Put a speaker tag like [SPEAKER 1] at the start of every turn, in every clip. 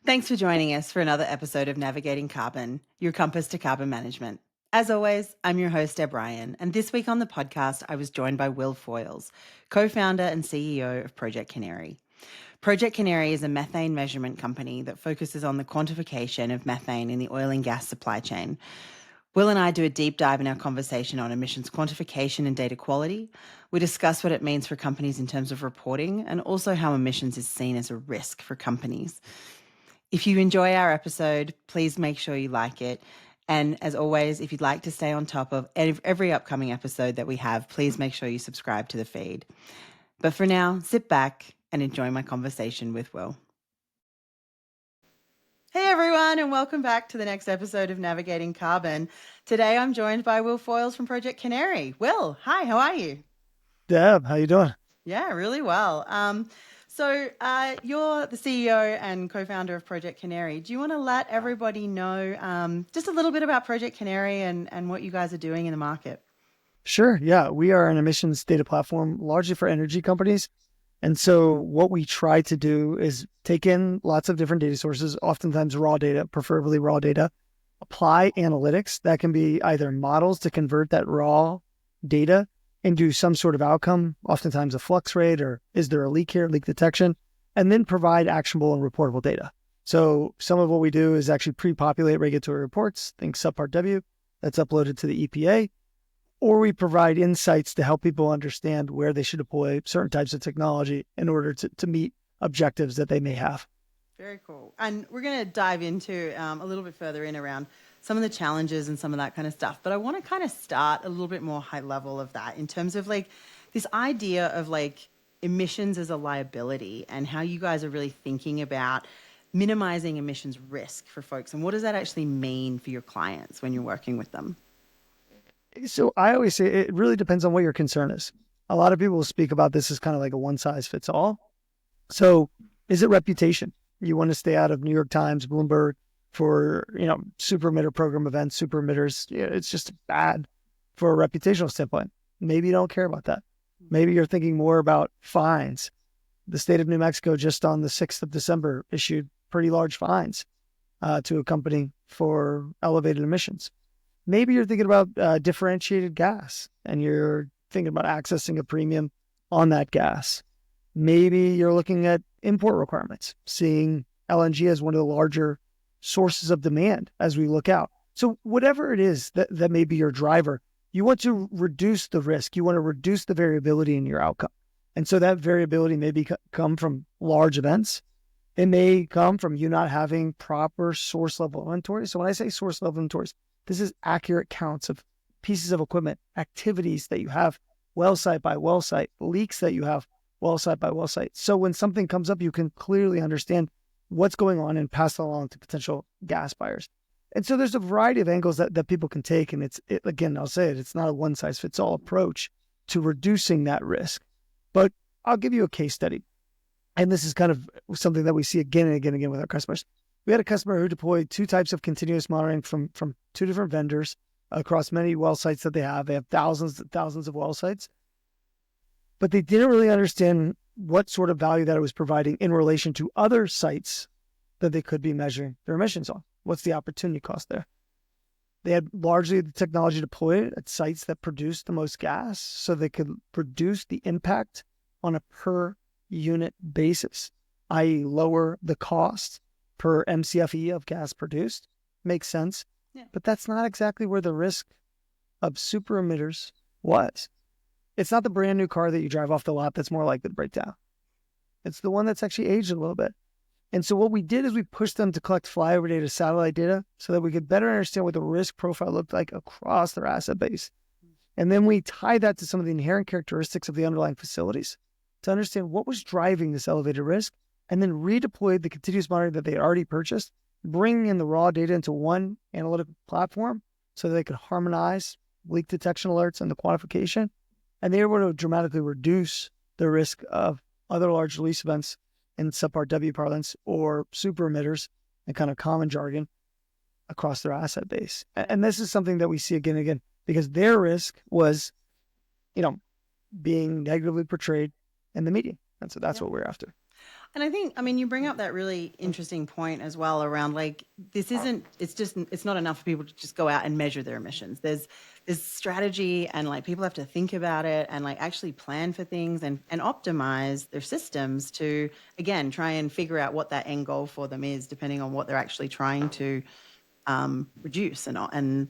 [SPEAKER 1] Thanks for joining us for another episode of Navigating Carbon, your compass to carbon management. As always, I'm your host, Deb Ryan, and this week on the podcast, I was joined by Will Foyles, co-founder and CEO of Project Canary. Project Canary is a methane measurement company that focuses on the quantification of methane in the oil and gas supply chain. Will and I do a deep dive in our conversation on emissions quantification and data quality. We discuss what it means for companies in terms of reporting and also how emissions is seen as a risk for companies. If you enjoy our episode, please make sure you like it. And as always, if you'd like to stay on top of every upcoming episode that we have, please make sure you subscribe to the feed. But for now, sit back and enjoy my conversation with Will. Hey everyone, and welcome back to the next episode of Navigating Carbon. Today I'm joined by Will Foyles from Project Canary. Will, hi, how are you?
[SPEAKER 2] Deb, how you doing?
[SPEAKER 1] Yeah, really well. So you're the CEO and co-founder of Project Canary. Do you want to let everybody know just a little bit about Project Canary and what you guys are doing in the market?
[SPEAKER 2] Sure. Yeah, we are an emissions data platform largely for energy companies. And so what we try to do is take in lots of different data sources, oftentimes raw data, preferably raw data, apply analytics that can be either models to convert that raw data into some sort of outcome, oftentimes a flux rate, or is there a leak here, leak detection, and then provide actionable and reportable data. So some of what we do is actually pre-populate regulatory reports, think Subpart W, that's uploaded to the EPA, or we provide insights to help people understand where they should deploy certain types of technology in order to meet objectives that they may have.
[SPEAKER 1] Very cool. And we're going to dive into a little bit further in around some of the challenges and some of that kind of stuff. But I want to kind of start a little bit more high level of that in terms of like this idea of like emissions as a liability and how you guys are really thinking about minimizing emissions risk for folks. And what does that actually mean for your clients when you're working with them?
[SPEAKER 2] So I always say it really depends on what your concern is. A lot of people speak about this as kind of like a one size fits all. So is it reputation? You want to stay out of New York Times, Bloomberg for, super emitter program events, super emitters. It's just bad for a reputational standpoint. Maybe you don't care about that. Maybe you're thinking more about fines. The state of New Mexico just on the 6th of December issued pretty large fines to a company for elevated emissions. Maybe you're thinking about differentiated gas and you're thinking about accessing a premium on that gas. Maybe you're looking at import requirements, seeing LNG as one of the larger sources of demand as we look out. So whatever it is that may be your driver, you want to reduce the risk. You want to reduce the variability in your outcome. And so that variability may come from large events. It may come from you not having proper source level inventory. So when I say source level inventories, this is accurate counts of pieces of equipment, activities that you have well site by well site, leaks that you have well site by well site. So when something comes up, you can clearly understand what's going on and pass it along to potential gas buyers. And so there's a variety of angles that people can take. And again, I'll say it's not a one size fits all approach to reducing that risk. But I'll give you a case study. And this is kind of something that we see again and again and again with our customers. We had a customer who deployed two types of continuous monitoring from two different vendors across many well sites that they have. They have thousands and thousands of well sites, but they didn't really understand what sort of value that it was providing in relation to other sites that they could be measuring their emissions on. What's the opportunity cost there? They had largely the technology deployed at sites that produced the most gas so they could reduce the impact on a per unit basis, i.e. lower the cost per MCFE of gas produced. Makes sense.
[SPEAKER 1] Yeah.
[SPEAKER 2] But that's not exactly where the risk of super emitters was. It's not the brand new car that you drive off the lot that's more likely to break down. It's the one that's actually aged a little bit. And so what we did is we pushed them to collect flyover data, satellite data, so that we could better understand what the risk profile looked like across their asset base. And then we tied that to some of the inherent characteristics of the underlying facilities to understand what was driving this elevated risk, and then redeployed the continuous monitoring that they had already purchased, bringing in the raw data into one analytical platform so that they could harmonize leak detection alerts and the quantification. And they were able to dramatically reduce the risk of other large release events in Subpart W parlance or super emitters and kind of common jargon across their asset base. And this is something that we see again and again because their risk was, being negatively portrayed in the media. And so that's what we're after.
[SPEAKER 1] And I think, I mean, you bring up that really interesting point as well around like, it's not enough for people to just go out and measure their emissions. There's strategy and like people have to think about it and like actually plan for things and optimize their systems to, again, try and figure out what that end goal for them is, depending on what they're actually trying to reduce and,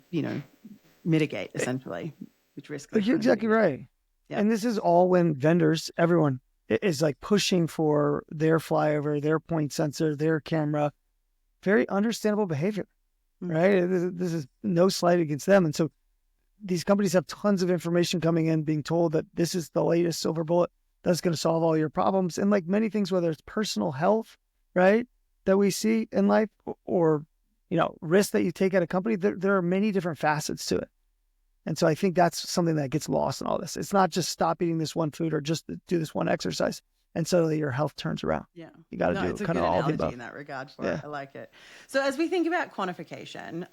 [SPEAKER 1] mitigate essentially, which risk they're
[SPEAKER 2] Like, you're
[SPEAKER 1] trying to
[SPEAKER 2] exactly
[SPEAKER 1] mitigate.
[SPEAKER 2] right.
[SPEAKER 1] Yeah.
[SPEAKER 2] And this is all when vendors, everyone is like pushing for their flyover, their point sensor, their camera. Very understandable behavior, right? This is no slight against them. And so these companies have tons of information coming in, being told that this is the latest silver bullet that's going to solve all your problems. And like many things, whether it's personal health, right, that we see in life, or risks that you take at a company, there are many different facets to it. And so I think that's something that gets lost in all this. It's not just stop eating this one food or just do this one exercise and suddenly your health turns around.
[SPEAKER 1] Yeah.
[SPEAKER 2] You got to do
[SPEAKER 1] it's a
[SPEAKER 2] kind
[SPEAKER 1] good
[SPEAKER 2] of all the
[SPEAKER 1] analogy
[SPEAKER 2] above.
[SPEAKER 1] in that regard for it. I like it. So as we think about quantification,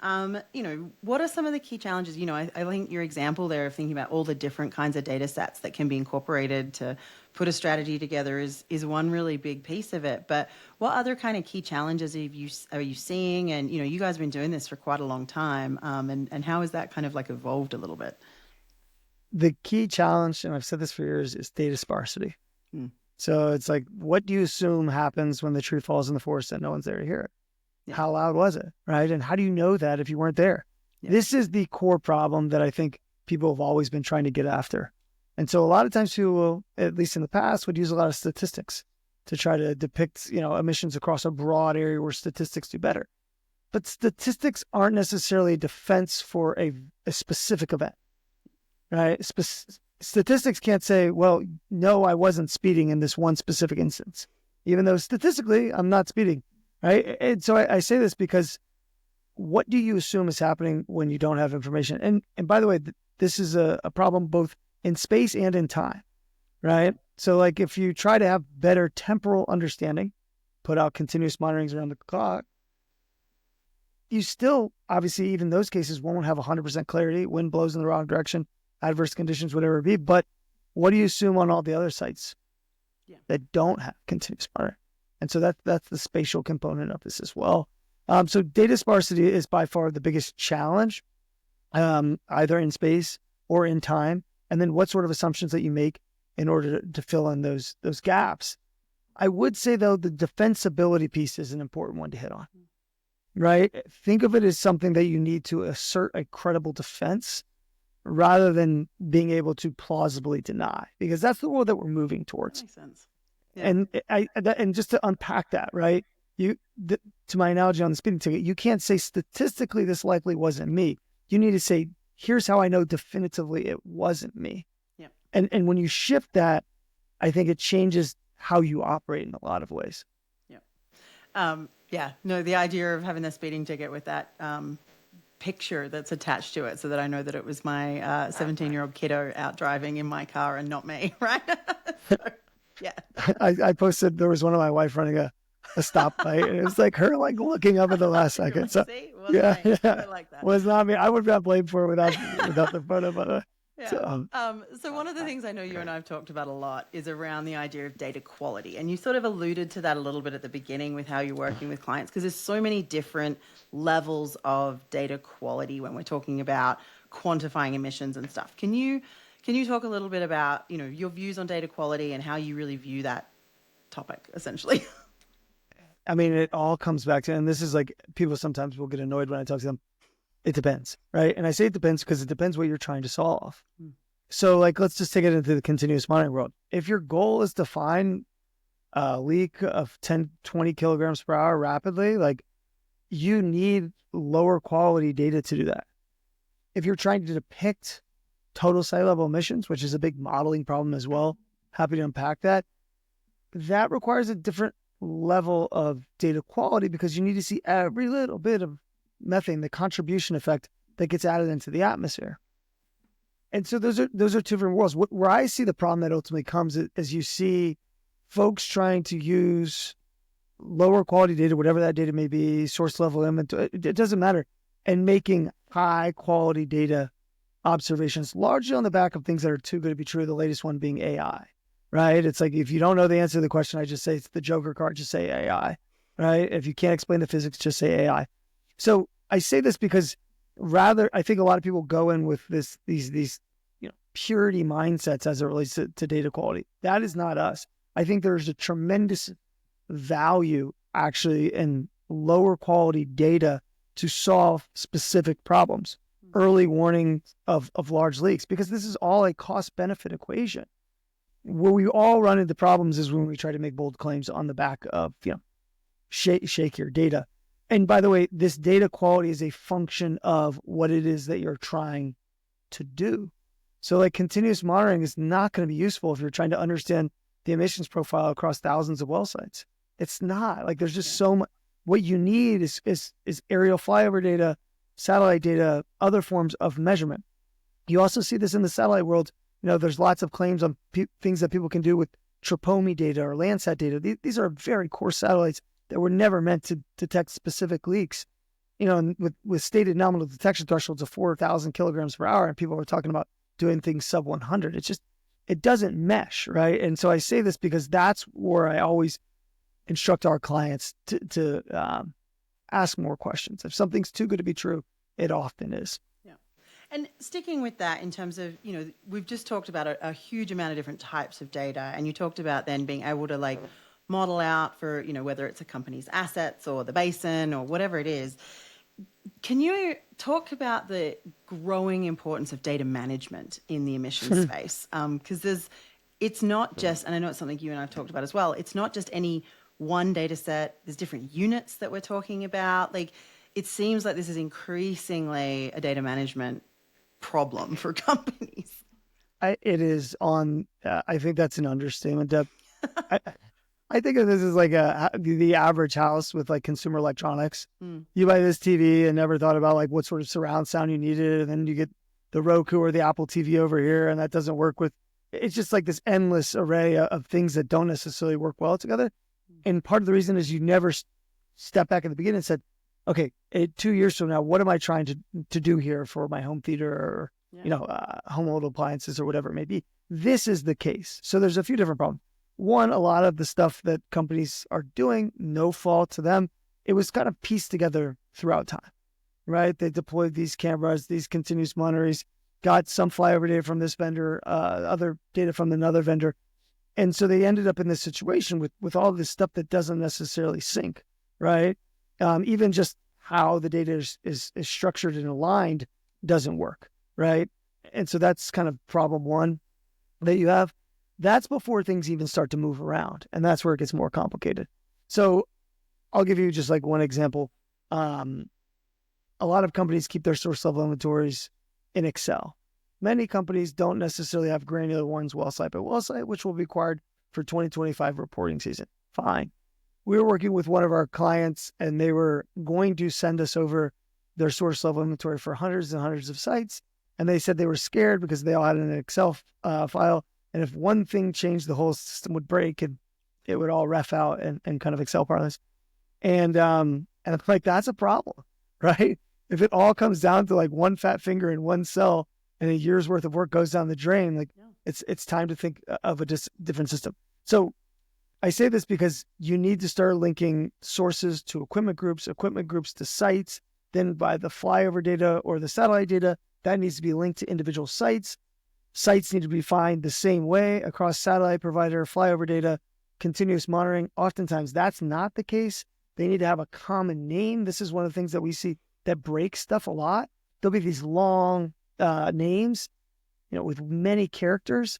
[SPEAKER 1] what are some of the key challenges? I think your example there of thinking about all the different kinds of data sets that can be incorporated to put a strategy together is one really big piece of it. But what other kind of key challenges are you seeing? And, you guys have been doing this for quite a long time. And how has that kind of like evolved a little bit?
[SPEAKER 2] The key challenge, and I've said this for years, is data sparsity. So it's like, what do you assume happens when the tree falls in the forest and no one's there to hear it? Yeah. How loud was it, right? And how do you know that if you weren't there? Yeah. This is the core problem that I think people have always been trying to get after. And so a lot of times people will, at least in the past, would use a lot of statistics to try to depict, emissions across a broad area where statistics do better. But statistics aren't necessarily a defense for a specific event, right? Statistics can't say, well, no, I wasn't speeding in this one specific instance, even though statistically I'm not speeding, right? And so I say this because what do you assume is happening when you don't have information? And by the way, this is a problem both in space and in time, right? So like if you try to have better temporal understanding, put out continuous monitorings around the clock, you still, obviously, even those cases won't have 100% clarity. Wind blows in the wrong direction, adverse conditions, whatever it be. But what do you assume on all the other sites that don't have continuous monitoring? And so that's the spatial component of this as well. So data sparsity is by far the biggest challenge, either in space or in time. And then what sort of assumptions that you make in order to fill in those gaps. I would say, though, the defensibility piece is an important one to hit on, right? Think of it as something that you need to assert a credible defense rather than being able to plausibly deny, because that's the world that we're moving towards.
[SPEAKER 1] That makes sense. Yeah.
[SPEAKER 2] And just to unpack that, right? To my analogy on the speeding ticket, you can't say statistically this likely wasn't me. You need to say, here's how I know definitively it wasn't me.
[SPEAKER 1] Yeah.
[SPEAKER 2] And when you shift that, I think it changes how you operate in a lot of ways.
[SPEAKER 1] Yeah. No, the idea of having the speeding ticket with that picture that's attached to it so that I know that it was my 17-year-old kiddo out driving in my car and not me, right? So, yeah.
[SPEAKER 2] I posted, there was one of my wife running a stoplight, and it was like her like looking up at the last second.
[SPEAKER 1] Like,
[SPEAKER 2] so
[SPEAKER 1] see?
[SPEAKER 2] yeah,
[SPEAKER 1] I like that.
[SPEAKER 2] Was not me. I would not blame for it without the photo, but
[SPEAKER 1] yeah. So one of the things I know you and I have talked about a lot is around the idea of data quality. And you sort of alluded to that a little bit at the beginning with how you're working with clients, because there's so many different levels of data quality when we're talking about quantifying emissions and stuff. Can you talk a little bit about, your views on data quality and how you really view that topic, essentially?
[SPEAKER 2] I mean, it all comes back to, and this is like, people sometimes will get annoyed when I talk to them. It depends, right? And I say it depends because it depends what you're trying to solve. So like, let's just take it into the continuous monitoring world. If your goal is to find a leak of 10, 20 kilograms per hour rapidly, like you need lower quality data to do that. If you're trying to depict total site level emissions, which is a big modeling problem as well, happy to unpack that. That requires a different level of data quality because you need to see every little bit of methane, the contribution effect that gets added into the atmosphere. And so those are two different worlds. Where I see the problem that ultimately comes is you see folks trying to use lower quality data, whatever that data may be, source level inventory, it doesn't matter, and making high quality data observations, largely on the back of things that are too good to be true, the latest one being AI, right? It's like, if you don't know the answer to the question, I just say it's the Joker card, just say AI, right? If you can't explain the physics, just say AI. So I say this because I think a lot of people go in with these purity mindsets as it relates to data quality. That is not us. I think there's a tremendous value actually in lower quality data to solve specific problems, early warning of large leaks, because this is all a cost benefit equation. Where we all run into problems is when we try to make bold claims on the back of, shakier data. And by the way, this data quality is a function of what it is that you're trying to do. So like continuous monitoring is not going to be useful if you're trying to understand the emissions profile across thousands of well sites. It's not. Like, there's just so much. What you need is aerial flyover data, satellite data, other forms of measurement. You also see this in the satellite world. There's lots of claims on things that people can do with Tropomi data or Landsat data. These are very core satellites that were never meant to detect specific leaks. And with stated nominal detection thresholds of 4,000 kilograms per hour, and people are talking about doing things sub 100. It doesn't mesh, right? And so I say this because that's where I always instruct our clients to ask more questions. If something's too good to be true, it often is.
[SPEAKER 1] Yeah. And sticking with that in terms of, we've just talked about a huge amount of different types of data, and you talked about then being able to model out for, whether it's a company's assets or the basin or whatever it is. Can you talk about the growing importance of data management in the emissions space? Because it's not just, and I know it's something you and I've talked about as well, it's not just any one data set. There's different units that we're talking about. It seems like this is increasingly a data management problem for companies.
[SPEAKER 2] It is on, I think that's an understatement, Deb. I think of this as like the average house with consumer electronics. You buy this TV and never thought about what sort of surround sound you needed. And then you get the Roku or the Apple TV over here, and that doesn't work with, it's just this endless array of things that don't necessarily work well together. And part of the reason is you never step back at the beginning and said, okay, 2 years from now, what am I trying to do here for my home theater or, home appliances or whatever it may be? This is the case. So there's a few different problems. One, a lot of the stuff that companies are doing, no fault to them, it was kind of pieced together throughout time, right? They deployed these cameras, these continuous monitors, got some flyover data from this vendor, other data from another vendor. And so they ended up in this situation with all this stuff that doesn't necessarily sync, right? Even just how the data is structured and aligned doesn't work, right? And so that's kind of problem one that you have. That's before things even start to move around. And that's where it gets more complicated. So I'll give you just one example. A lot of companies keep their source level inventories in Excel. Many companies don't necessarily have granular ones well site by well site, which will be required for 2025 reporting season. Fine. We were working with one of our clients, and they were going to send us over their source level inventory for hundreds and hundreds of sites. And they said they were scared because they all had an Excel file. And if one thing changed, the whole system would break and it would all ref out and kind of Excel parlance. And it's that's a problem, right? If it all comes down to one fat finger in one cell and a year's worth of work goes down the drain, it's time to think of a different system. So I say this because you need to start linking sources to equipment groups to sites. Then by the flyover data or the satellite data, that needs to be linked to individual sites. Sites need to be defined the same way across satellite provider, flyover data, continuous monitoring. Oftentimes that's not the case. They need to have a common name. This is one of the things that we see that breaks stuff a lot. There'll be these long names, with many characters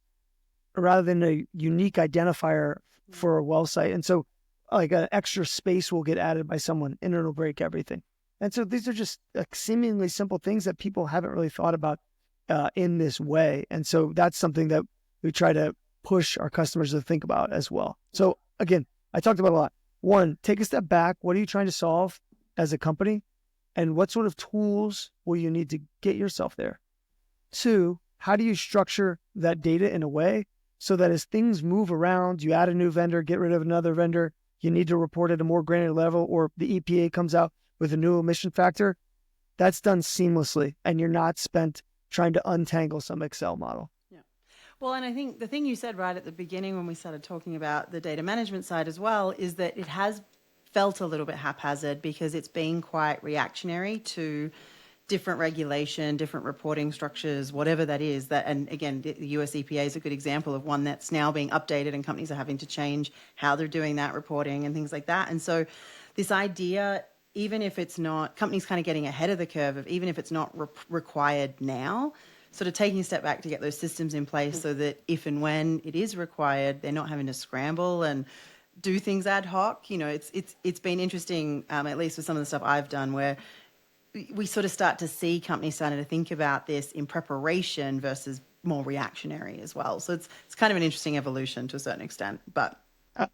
[SPEAKER 2] rather than a unique identifier for a well site. And so an extra space will get added by someone and it'll break everything. And so these are just seemingly simple things that people haven't really thought about in this way. And so that's something that we try to push our customers to think about as well. So again, I talked about a lot. One, take a step back. What are you trying to solve as a company? And what sort of tools will you need to get yourself there? Two, how do you structure that data in a way so that as things move around, you add a new vendor, get rid of another vendor, you need to report at a more granular level, or the EPA comes out with a new emission factor, that's done seamlessly and you're not spent trying to untangle some Excel model.
[SPEAKER 1] Yeah. Well, and I think the thing you said right at the beginning when we started talking about the data management side as well is that it has felt a little bit haphazard because it's been quite reactionary to different regulation, different reporting structures, whatever that is. That, and again, the US EPA is a good example of one that's now being updated, and companies are having to change how they're doing that reporting and things like that. And so, this idea, even if it's not, companies kind of getting ahead of the curve of even if it's not required now, sort of taking a step back to get those systems in place so that if and when it is required, they're not having to scramble and do things ad hoc. You know, it's been interesting, at least with some of the stuff I've done, where we sort of start to see companies starting to think about this in preparation versus more reactionary as well. So it's kind of an interesting evolution to a certain extent. But
[SPEAKER 2] I,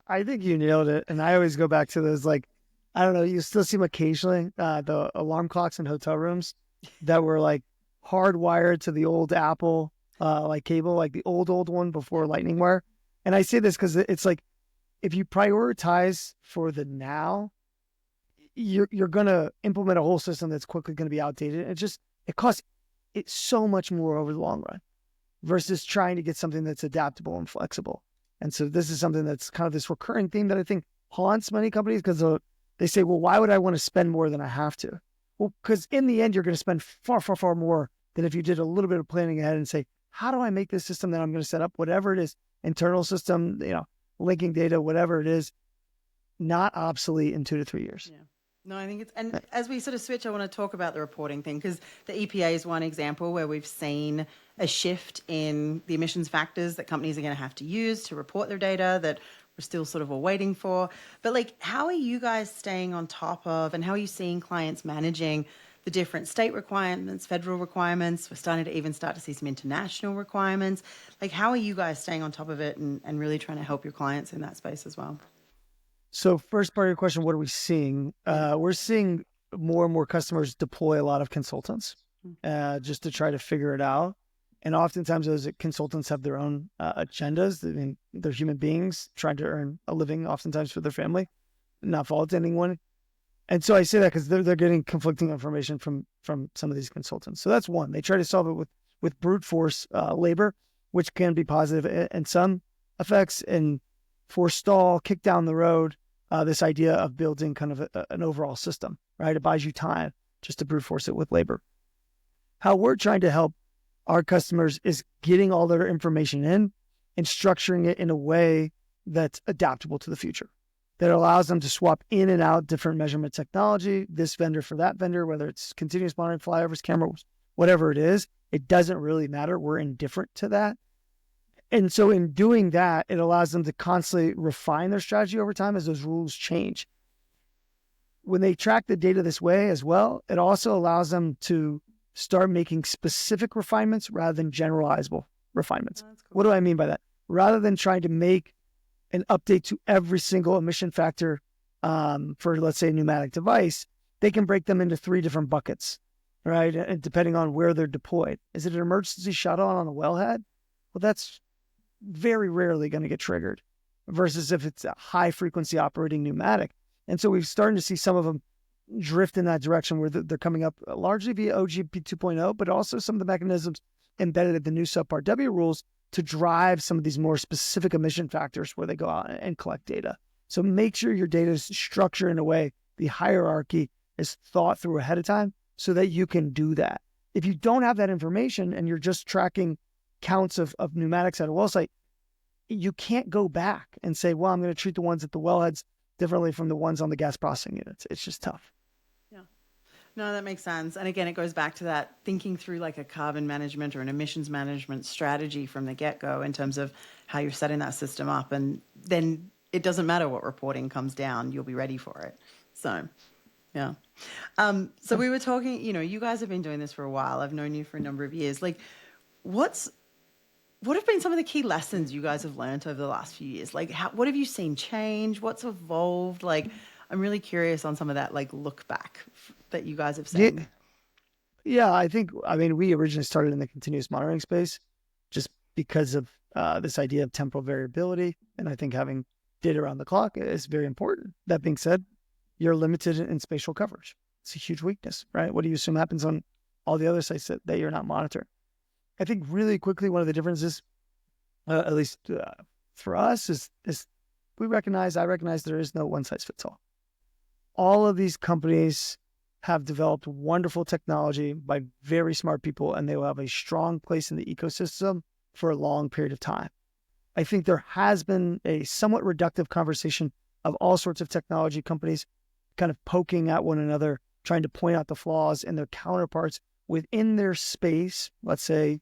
[SPEAKER 2] I think you nailed it. And I always go back to those, like, I don't know, you still see them occasionally, the alarm clocks in hotel rooms that were like hardwired to the old Apple like cable, like the old one before Lightning Wire. And I say this because it's like, if you prioritize for the now, you're gonna implement a whole system that's quickly gonna be outdated. It costs it so much more over the long run versus trying to get something that's adaptable and flexible. And so this is something that's kind of this recurring theme that I think haunts many companies because they say, well, why would I want to spend more than I have to? Well, because in the end, you're going to spend far, far, far more than if you did a little bit of planning ahead and say, how do I make this system that I'm going to set up, whatever it is, internal system, linking data, whatever it is, not obsolete in 2 to 3 years.
[SPEAKER 1] yeah. No, I think it's, and as we sort of switch, I want to talk about the reporting thing because the EPA is one example where we've seen a shift in the emissions factors that companies are going to have to use to report their data that we're still sort of all waiting for. But like, how are you guys staying on top of, and how are you seeing clients managing the different state requirements, federal requirements? We're starting to even start to see some international requirements. Like, how are you guys staying on top of it and really trying to help your clients in that space as well?
[SPEAKER 2] So first part of your question, what are we seeing? We're seeing more and more customers deploy a lot of consultants just to try to figure it out. And oftentimes those consultants have their own agendas. I mean, they're human beings trying to earn a living oftentimes for their family, not fault anyone. And so I say that because they're getting conflicting information from some of these consultants. So that's one. They try to solve it with brute force labor, which can be positive in some effects, and forestall, kick down the road this idea of building kind of an overall system, right? It buys you time just to brute force it with labor. How we're trying to help our customers is getting all their information in and structuring it in a way that's adaptable to the future, that allows them to swap in and out different measurement technology, this vendor for that vendor, whether it's continuous monitoring, flyovers, cameras, whatever it is, it doesn't really matter. We're indifferent to that. And so in doing that, it allows them to constantly refine their strategy over time as those rules change. When they track the data this way as well, it also allows them to start making specific refinements rather than generalizable refinements.
[SPEAKER 1] Oh, that's cool.
[SPEAKER 2] What do I mean by that? Rather than trying to make an update to every single emission factor for, let's say, a pneumatic device, they can break them into 3 different buckets, right? And depending on where they're deployed. Is it an emergency shut-on on the wellhead? Well, that's very rarely going to get triggered versus if it's a high frequency operating pneumatic. And so we've started to see some of them drift in that direction where they're coming up largely via OGP 2.0, but also some of the mechanisms embedded in the new subpart W rules to drive some of these more specific emission factors where they go out and collect data. So make sure your data is structured in a way, the hierarchy is thought through ahead of time so that you can do that. If you don't have that information and you're just tracking counts of pneumatics at a well site, you can't go back and say, well, I'm going to treat the ones at the wellheads differently from the ones on the gas processing units. It's just tough.
[SPEAKER 1] Yeah. No, that makes sense. And again, it goes back to that thinking through like a carbon management or an emissions management strategy from the get-go in terms of how you're setting that system up. And then it doesn't matter what reporting comes down, you'll be ready for it. So, yeah. So we were talking, you guys have been doing this for a while. I've known you for a number of years. Like, what have been some of the key lessons you guys have learned over the last few years? Like, what have you seen change? What's evolved? Like, I'm really curious on some of that, like, look back that you guys have seen.
[SPEAKER 2] Yeah, I mean, we originally started in the continuous monitoring space just because of this idea of temporal variability. And I think having data around the clock is very important. That being said, you're limited in spatial coverage. It's a huge weakness, right? What do you assume happens on all the other sites that you're not monitoring? I think really quickly, one of the differences, at least for us, is I recognize there is no one size fits all. All of these companies have developed wonderful technology by very smart people, and they will have a strong place in the ecosystem for a long period of time. I think there has been a somewhat reductive conversation of all sorts of technology companies kind of poking at one another, trying to point out the flaws in their counterparts within their space, let's say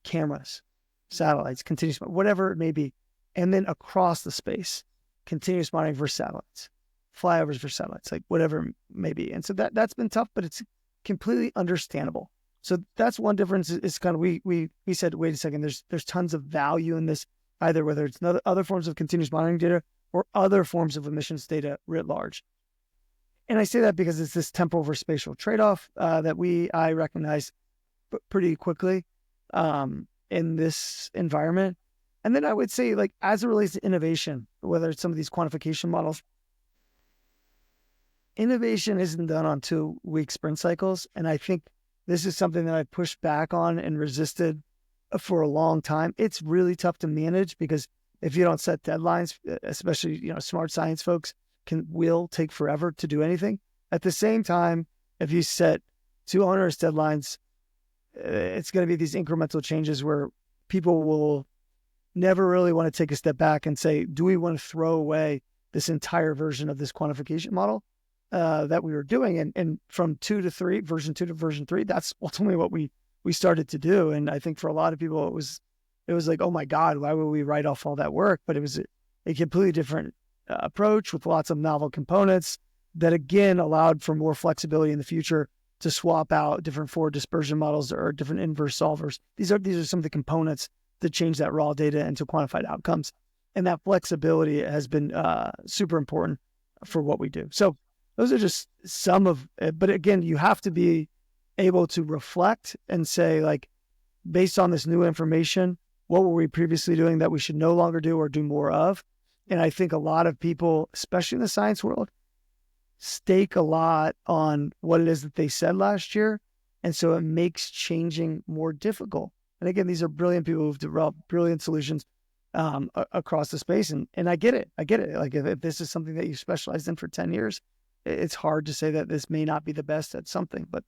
[SPEAKER 2] cameras, satellites, continuous, whatever it may be, and then across the space, continuous monitoring for satellites, flyovers for satellites, like whatever it may be. And so that's been tough, but it's completely understandable. So that's one difference. Is kind of we said, wait a second, there's tons of value in this, either whether it's other forms of continuous monitoring data or other forms of emissions data writ large. And I say that because it's this temporal versus spatial trade-off that I recognize pretty quickly in this environment. And then I would say, like, as it relates to innovation, whether it's some of these quantification models, innovation isn't done on 2-week sprint cycles. And I think this is something that I pushed back on and resisted for a long time. It's really tough to manage because if you don't set deadlines, especially, smart science folks will take forever to do anything. At the same time, if you set too onerous deadlines, it's going to be these incremental changes where people will never really want to take a step back and say, do we want to throw away this entire version of this quantification model that we were doing? And from version 2 to version 3, that's ultimately what we started to do. And I think for a lot of people, it was like, oh my God, why would we write off all that work? But it was a completely different approach with lots of novel components that, again, allowed for more flexibility in the future to swap out different forward dispersion models or different inverse solvers. These are some of the components that change that raw data into quantified outcomes. And that flexibility has been super important for what we do. So those are just some of it. But again, you have to be able to reflect and say, like, based on this new information, what were we previously doing that we should no longer do or do more of? And I think a lot of people, especially in the science world, stake a lot on what it is that they said last year. And so it makes changing more difficult. And again, these are brilliant people who've developed brilliant solutions across the space. And I get it. Like, if this is something that you specialized in for 10 years, it's hard to say that this may not be the best at something. But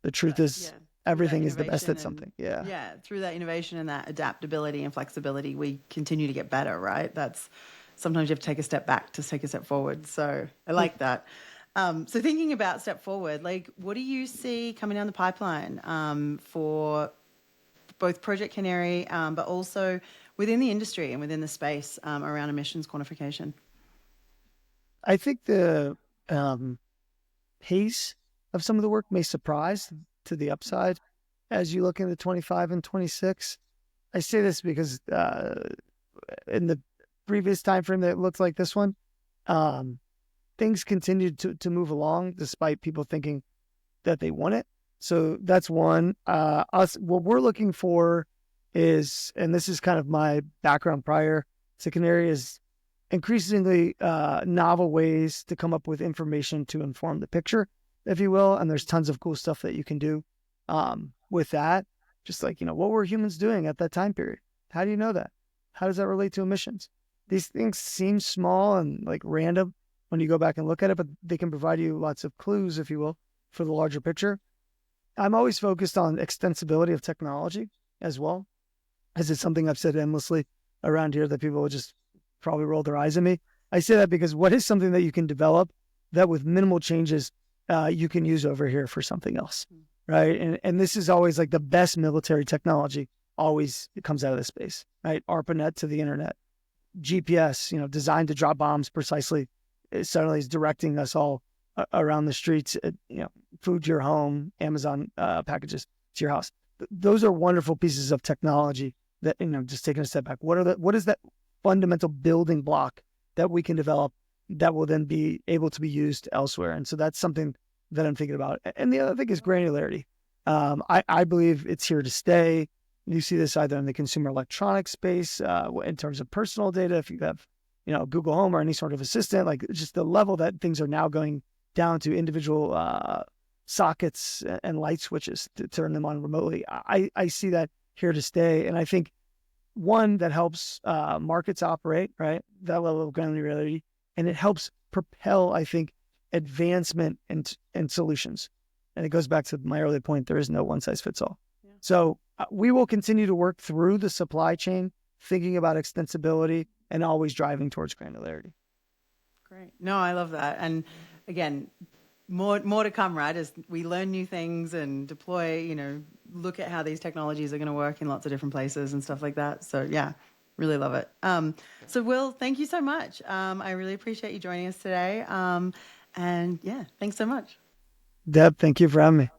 [SPEAKER 2] the truth is, everything is the best at something.
[SPEAKER 1] Yeah. Through that innovation and that adaptability and flexibility, we continue to get better, right? Sometimes you have to take a step back to take a step forward. So I like that. So thinking about step forward, like, what do you see coming down the pipeline for both Project Canary, but also within the industry and within the space around emissions quantification?
[SPEAKER 2] I think the pace of some of the work may surprise to the upside as you look into 25 and 26. I say this because in the previous time frame that looks like this one, things continued to move along despite people thinking that they want it. So that's one. What we're looking for is, and this is kind of my background prior to Canary, is increasingly novel ways to come up with information to inform the picture, if you will. And there's tons of cool stuff that you can do with that. Just like, what were humans doing at that time period? How do you know that? How does that relate to emissions? These things seem small and like random when you go back and look at it, but they can provide you lots of clues, if you will, for the larger picture. I'm always focused on extensibility of technology as well, as it's something I've said endlessly around here that people will just probably roll their eyes at me. I say that because what is something that you can develop that with minimal changes you can use over here for something else, right? And this is always like the best military technology always comes out of this space, right? ARPANET to the internet. GPS, designed to drop bombs precisely, it suddenly is directing us all around the streets, food to your home, Amazon packages to your house. Those are wonderful pieces of technology that, just taking a step back, what is that fundamental building block that we can develop that will then be able to be used elsewhere? And so that's something that I'm thinking about. And the other thing is granularity. I believe it's here to stay. You see this either in the consumer electronics space, in terms of personal data, if you have, Google Home or any sort of assistant, like just the level that things are now going down to individual sockets and light switches to turn them on remotely. I see that here to stay. And I think one that helps markets operate, right? That level of granularity, and it helps propel, I think, advancement and solutions. And it goes back to my earlier point: there is no one size fits all. Yeah. So we will continue to work through the supply chain, thinking about extensibility and always driving towards granularity.
[SPEAKER 1] Great. No, I love that. And again, more to come, right? As we learn new things and deploy, look at how these technologies are going to work in lots of different places and stuff like that. So yeah, really love it. So Will, thank you so much. I really appreciate you joining us today. And yeah, thanks so much.
[SPEAKER 2] Deb, thank you for having me.